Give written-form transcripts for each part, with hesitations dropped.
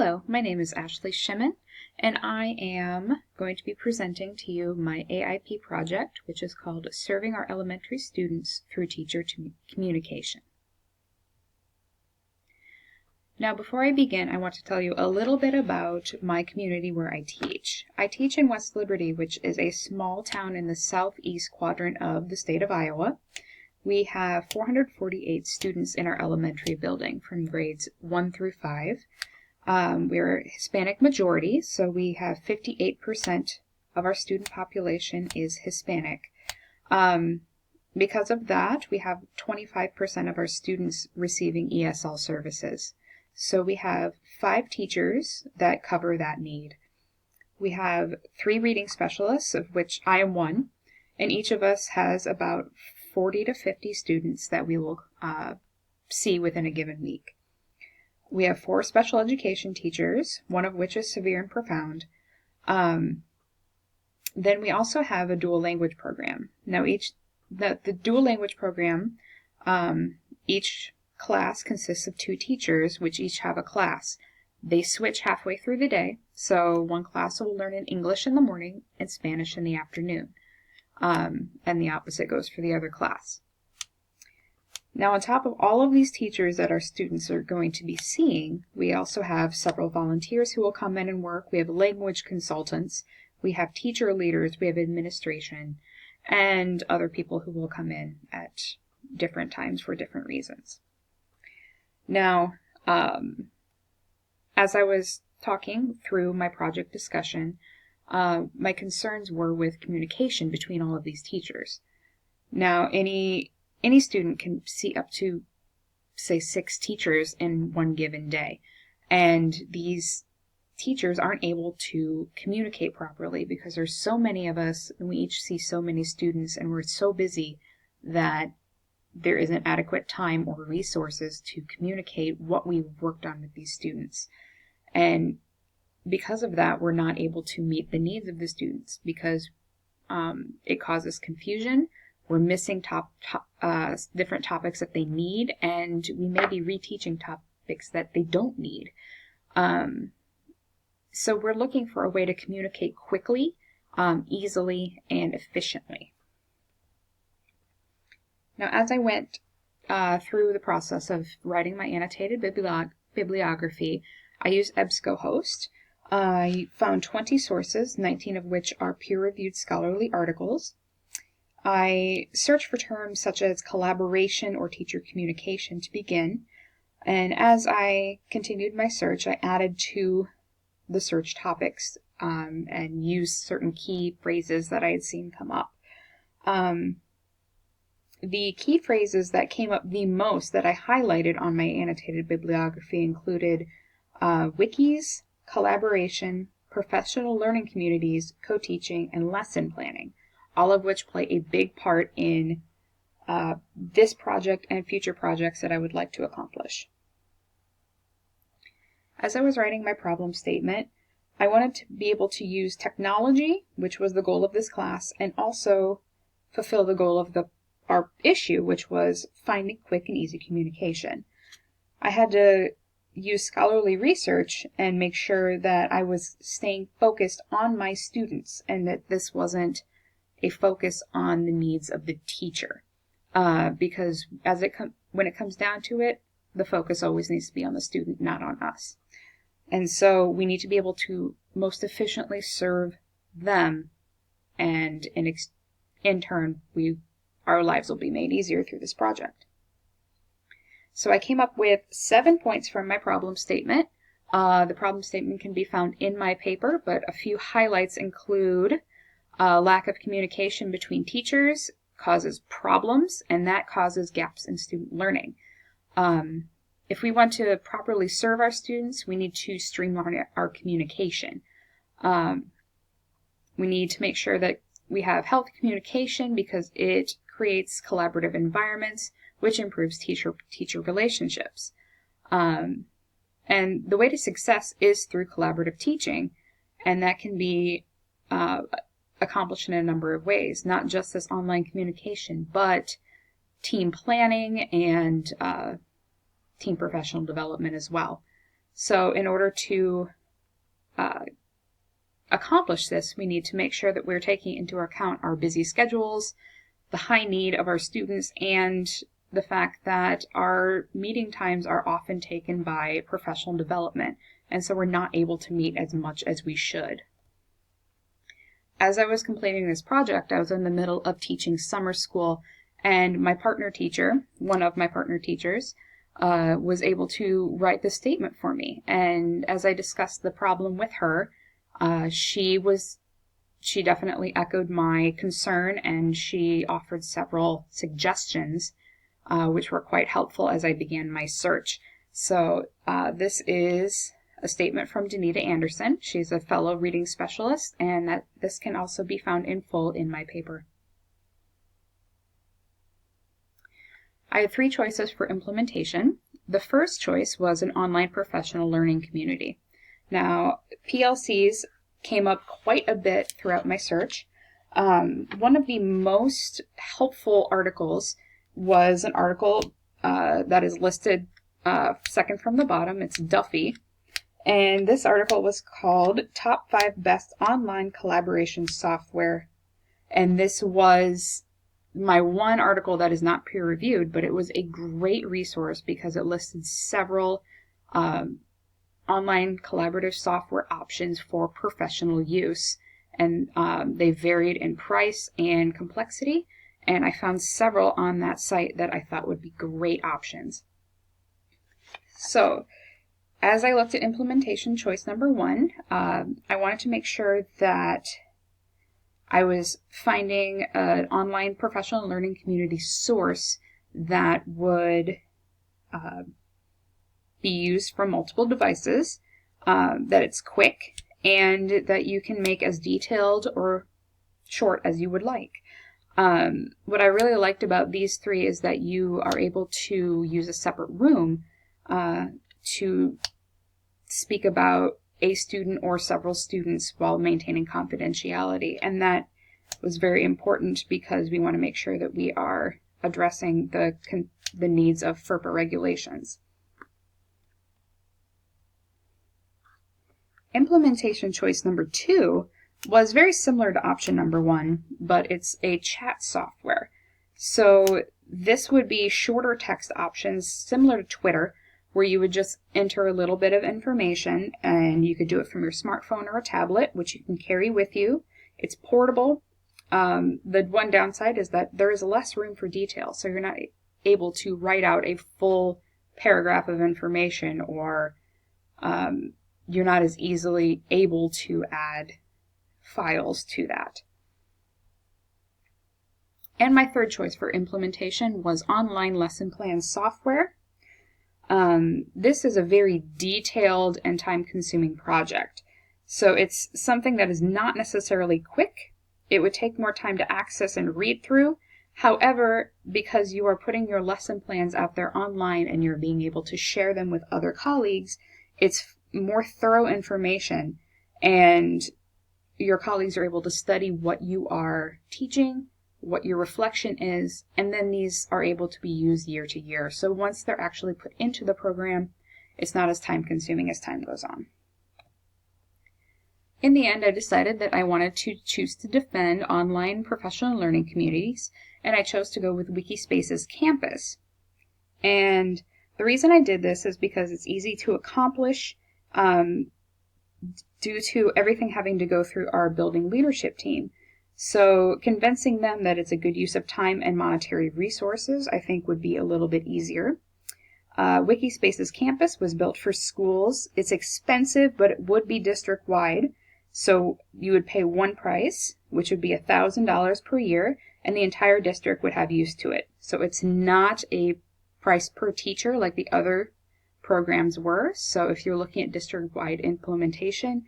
Hello, my name is Ashley Shimon, and I am going to be presenting to you my AIP project, which is called Serving Our Elementary Students Through Teacher Communication. Now, before I begin, I want to tell you a little bit about my community where I teach. I teach in West Liberty, which is a small town in the southeast quadrant of the state of Iowa. We have 448 students in our elementary building from grades 1 through 5. We're Hispanic majority, so we have 58% of our student population is Hispanic. Because of that, we have 25% of our students receiving ESL services. So we have 5 teachers that cover that need. We have 3 reading specialists, of which I am one, and each of us has about 40 to 50 students that we will see within a given week. We have 4 special education teachers, one of which is severe and profound. Then we also have a dual language program. Now the dual language program, each class consists of 2 teachers, which each have a class. They switch halfway through the day, so one class will learn in English in the morning and Spanish in the afternoon. And the opposite goes for the other class. Now, on top of all of these teachers that our students are going to be seeing, we also have several volunteers who will come in and work. We have language consultants, we have teacher leaders, we have administration, and other people who will come in at different times for different reasons. Now, as I was talking through my project discussion, my concerns were with communication between all of these teachers. Now, any student can see up to, say, 6 teachers in one given day, and these teachers aren't able to communicate properly because there's so many of us and we each see so many students and we're so busy that there isn't adequate time or resources to communicate what we've worked on with these students. And because of that, we're not able to meet the needs of the students because it causes confusion. We're missing different topics that they need, and we may be reteaching topics that they don't need. So we're looking for a way to communicate quickly, easily, and efficiently. Now, as I went through the process of writing my annotated bibliography, I used EBSCOhost. I found 20 sources, 19 of which are peer-reviewed scholarly articles. I searched for terms such as collaboration or teacher communication to begin, and as I continued my search, I added to the search topics and used certain key phrases that I had seen come up. The key phrases that came up the most that I highlighted on my annotated bibliography included wikis, collaboration, professional learning communities, co-teaching, and lesson planning, all of which play a big part in this project and future projects that I would like to accomplish. As I was writing my problem statement, I wanted to be able to use technology, which was the goal of this class, and also fulfill the goal of our issue, which was finding quick and easy communication. I had to use scholarly research and make sure that I was staying focused on my students and that this wasn't a focus on the needs of the teacher, because when it comes down to it, the focus always needs to be on the student, not on us. And so we need to be able to most efficiently serve them, and in turn, our lives will be made easier through this project. So I came up with 7 points from my problem statement. The problem statement can be found in my paper, but a few highlights include lack of communication between teachers causes problems, and that causes gaps in student learning. If we want to properly serve our students, we need to streamline our communication. We need to make sure that we have healthy communication because it creates collaborative environments, which improves teacher relationships. And the way to success is through collaborative teaching, and that can be accomplished in a number of ways, not just this online communication, but team planning and team professional development as well. So in order to accomplish this, we need to make sure that we're taking into account our busy schedules, the high need of our students, and the fact that our meeting times are often taken by professional development, and so we're not able to meet as much as we should. As I was completing this project, I was in the middle of teaching summer school, and my partner teacher, one of my partner teachers, was able to write this statement for me. And as I discussed the problem with her, she definitely echoed my concern, and she offered several suggestions, which were quite helpful as I began my search. So this is a statement from Danita Anderson. She's a fellow reading specialist, and this can also be found in full in my paper. I had 3 choices for implementation. The first choice was an online professional learning community. Now, PLCs came up quite a bit throughout my search. One of the most helpful articles was an article that is listed second from the bottom. It's Duffy. And this article was called Top 5 Best Online Collaboration Software. And this was my one article that is not peer-reviewed, but it was a great resource because it listed several online collaborative software options for professional use. And they varied in price and complexity. And I found several on that site that I thought would be great options. So, as I looked at implementation choice number 1, I wanted to make sure that I was finding an online professional learning community source that would be used from multiple devices, that it's quick, and that you can make as detailed or short as you would like. What I really liked about these 3 is that you are able to use a separate room to speak about a student or several students while maintaining confidentiality. And that was very important because we want to make sure that we are addressing the needs of FERPA regulations. Implementation choice number 2 was very similar to option number 1, but it's a chat software. So this would be shorter text options similar to Twitter, where you would just enter a little bit of information, and you could do it from your smartphone or a tablet, which you can carry with you. It's portable. The one downside is that there is less room for detail, so you're not able to write out a full paragraph of information, or you're not as easily able to add files to that. And my third choice for implementation was online lesson plan software. This is a very detailed and time-consuming project. So it's something that is not necessarily quick. It would take more time to access and read through. However, because you are putting your lesson plans out there online and you're being able to share them with other colleagues, it's more thorough information, and your colleagues are able to study what you are teaching, what your reflection is, and then these are able to be used year to year. So once they're actually put into the program, it's not as time-consuming as time goes on. In the end, I decided that I wanted to choose to defend online professional learning communities, and I chose to go with Wikispace's Campus. And the reason I did this is because it's easy to accomplish due to everything having to go through our building leadership team. So convincing them that it's a good use of time and monetary resources, I think, would be a little bit easier. Wikispace's Campus was built for schools. It's expensive, but it would be district-wide. So you would pay one price, which would be $1,000 per year, and the entire district would have use to it. So it's not a price per teacher like the other programs were. So if you're looking at district-wide implementation,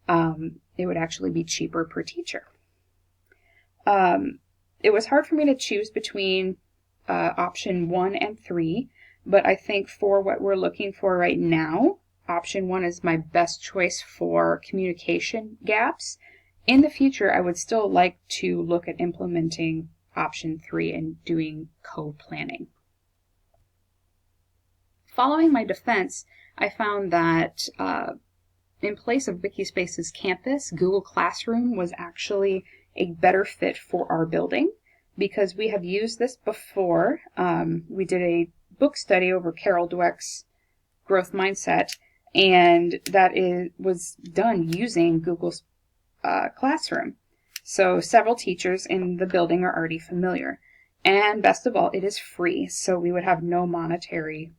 it would actually be cheaper per teacher. It was hard for me to choose between option 1 and 3, but I think for what we're looking for right now, option 1 is my best choice for communication gaps. In the future, I would still like to look at implementing option 3 and doing co-planning. following my defense, I found that in place of Wikispace's campus, Google Classroom was actually a better fit for our building because we have used this before. We did a book study over Carol Dweck's Growth Mindset, and that was done using Google's Classroom. So several teachers in the building are already familiar. And best of all, it is free, so we would have no monetary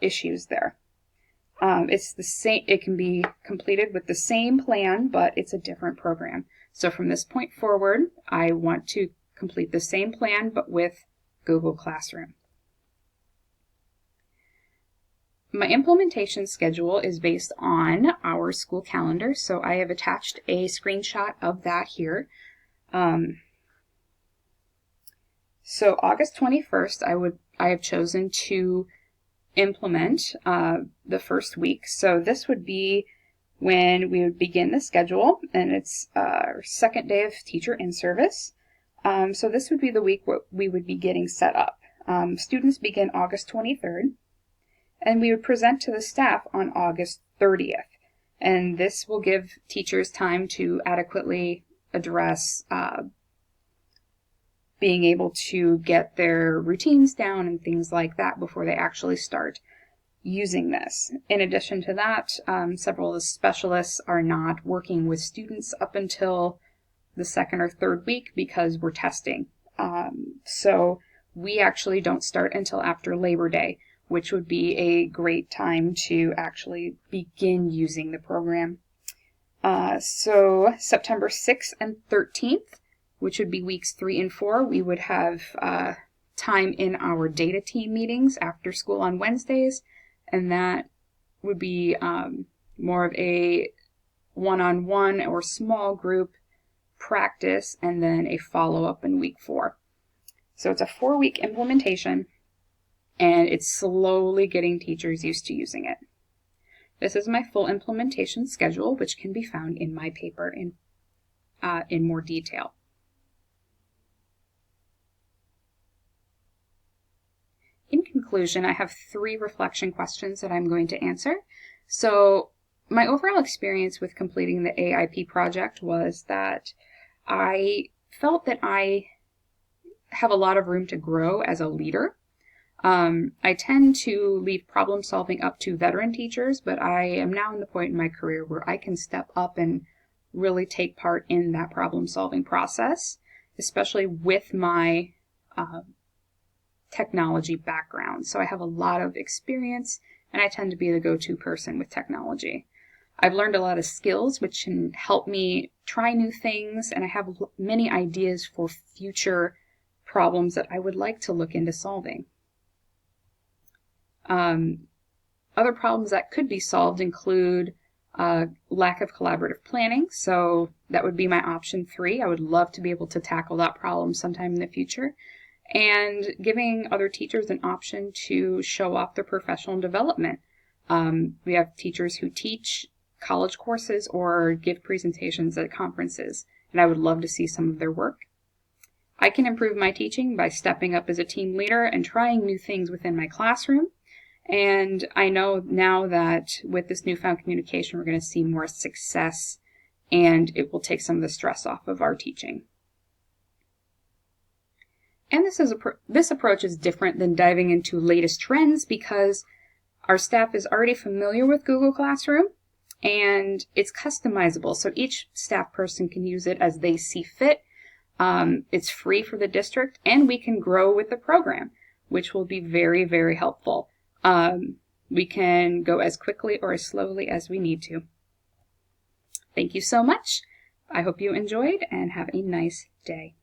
issues there. It's the same. It can be completed with the same plan, but it's a different program. So from this point forward, I want to complete the same plan, but with Google Classroom. My implementation schedule is based on our school calendar, so I have attached a screenshot of that here. So August 21st, I have chosen to implement the first week. So this would be when we would begin the schedule, and it's our second day of teacher in-service. So this would be the week we would be getting set up. Students begin August 23rd, and we would present to the staff on August 30th. And this will give teachers time to adequately address being able to get their routines down and things like that before they actually start using this. In addition to that, several of the specialists are not working with students up until the second or third week because we're testing. So we actually don't start until after Labor Day, which would be a great time to actually begin using the program. So September 6th and 13th, which would be weeks 3 and 4, we would have time in our data team meetings after school on Wednesdays, and that would be more of a one-on-one or small group practice, and then a follow-up in week 4. So it's a 4-week implementation, and it's slowly getting teachers used to using it. This is my full implementation schedule, which can be found in my paper in more detail. In conclusion, I have 3 reflection questions that I'm going to answer. So my overall experience with completing the AIP project was that I felt that I have a lot of room to grow as a leader. I tend to leave problem solving up to veteran teachers, but I am now in the point in my career where I can step up and really take part in that problem solving process, especially with my technology background. So I have a lot of experience, and I tend to be the go-to person with technology. I've learned a lot of skills which can help me try new things, and I have many ideas for future problems that I would like to look into solving. Other problems that could be solved include lack of collaborative planning, so that would be my option 3. I would love to be able to tackle that problem sometime in the future. And giving other teachers an option to show off their professional development. We have teachers who teach college courses or give presentations at conferences, and I would love to see some of their work. I can improve my teaching by stepping up as a team leader and trying new things within my classroom. And I know now that with this newfound communication, we're going to see more success, and it will take some of the stress off of our teaching. And this approach is different than diving into latest trends because our staff is already familiar with Google Classroom, and it's customizable, so each staff person can use it as they see fit. It's free for the district, and we can grow with the program, which will be very, very helpful. We can go as quickly or as slowly as we need to. Thank you so much. I hope you enjoyed, and have a nice day.